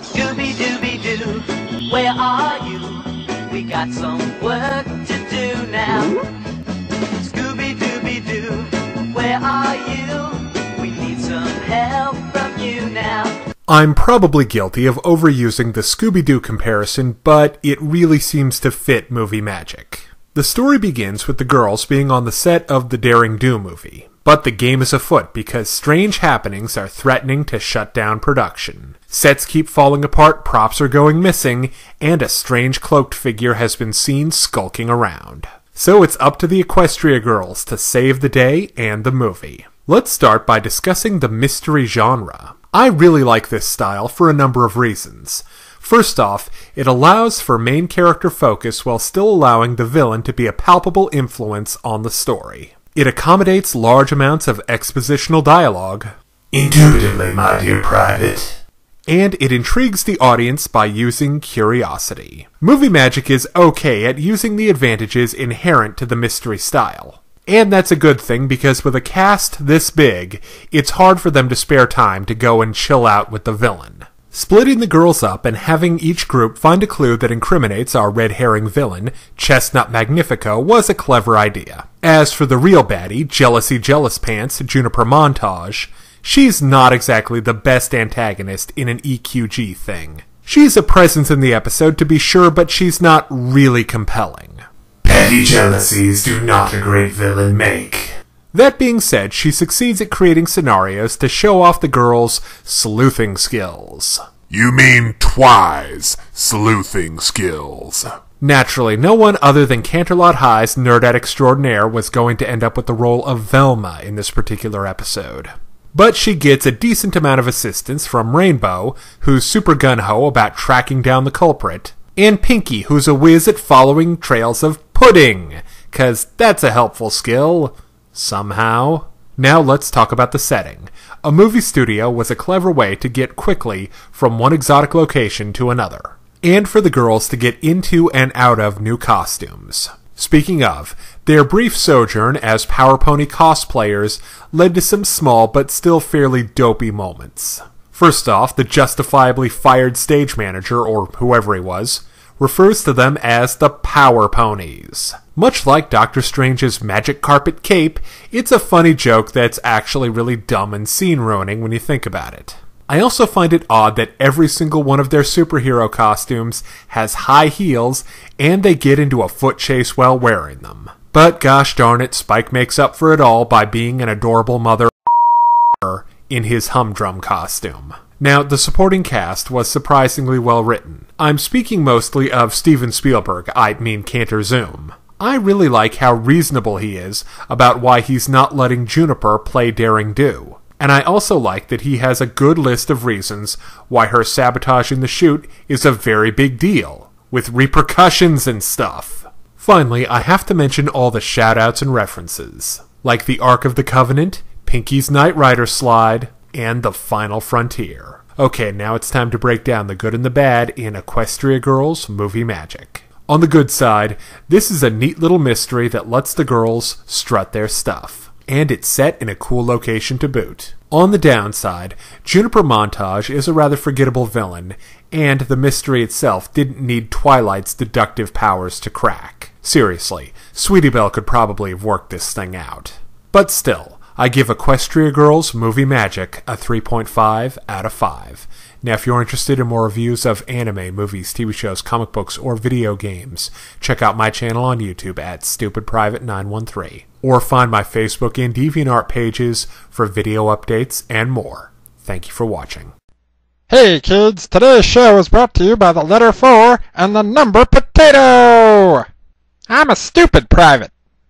Scooby-Dooby-Doo, where are you? We got some work to do now. Scooby-Dooby-Doo, where are you? We need some help from you now. I'm probably guilty of overusing the Scooby-Doo comparison, but it really seems to fit movie magic. The story begins with the girls being on the set of the Daring Do movie, but the game is afoot because strange happenings are threatening to shut down production. Sets keep falling apart, props are going missing, and a strange cloaked figure has been seen skulking around. So it's up to the Equestria girls to save the day and the movie. Let's start by discussing the mystery genre. I really like this style for a number of reasons. First off, it allows for main character focus while still allowing the villain to be a palpable influence on the story. It accommodates large amounts of expositional dialogue. Indubitably, my dear Private. And it intrigues the audience by using curiosity. Movie magic is okay at using the advantages inherent to the mystery style. And that's a good thing because with a cast this big, it's hard for them to spare time to go and chill out with the villain. Splitting the girls up and having each group find a clue that incriminates our red herring villain, Chestnut Magnifico, was a clever idea. As for the real baddie, Jealousy Jealous Pants, Juniper Montage, she's not exactly the best antagonist in an EQG thing. She's a presence in the episode to be sure, but she's not really compelling. Petty jealousies do not a great villain make. That being said, she succeeds at creating scenarios to show off the girls' sleuthing skills. You mean Twi's sleuthing skills. Naturally, no one other than Canterlot High's nerd extraordinaire was going to end up with the role of Velma in this particular episode. But she gets a decent amount of assistance from Rainbow, who's super gun-ho about tracking down the culprit, and Pinky, who's a whiz at following trails of pudding, 'cause that's a helpful skill. Somehow. Now let's talk about the setting. A movie studio was a clever way to get quickly from one exotic location to another, and for the girls to get into and out of new costumes. Speaking of, their brief sojourn as Power Pony cosplayers led to some small but still fairly dopey moments. First off, the justifiably fired stage manager, or whoever he was, refers to them as the Power Ponies. Much like Doctor Strange's magic carpet cape, it's a funny joke that's actually really dumb and scene-ruining when you think about it. I also find it odd that every single one of their superhero costumes has high heels, and they get into a foot chase while wearing them. But gosh darn it, Spike makes up for it all by being an adorable mother in his humdrum costume. Now, the supporting cast was surprisingly well written. I'm speaking mostly of Steven Spielberg, I mean Cantor Zoom. I really like how reasonable he is about why he's not letting Juniper play Daring Do. And I also like that he has a good list of reasons why her sabotaging the shoot is a very big deal, with repercussions and stuff. Finally, I have to mention all the shoutouts and references, like the Ark of the Covenant, Pinky's Knight Rider slide, and the Final Frontier. Okay, now it's time to break down the good and the bad in Equestria Girls Movie Magic. On the good side, this is a neat little mystery that lets the girls strut their stuff, and it's set in a cool location to boot. On the downside, Juniper Montage is a rather forgettable villain, and the mystery itself didn't need Twilight's deductive powers to crack. Seriously, Sweetie Belle could probably have worked this thing out. But still, I give Equestria Girls Movie Magic a 3.5 out of 5. Now, if you're interested in more reviews of anime, movies, TV shows, comic books, or video games, check out my channel on YouTube at StupidPrivate913, or find my Facebook and DeviantArt pages for video updates and more. Thank you for watching. Hey kids, today's show is brought to you by the letter 4 and the number potato! I'm a stupid private.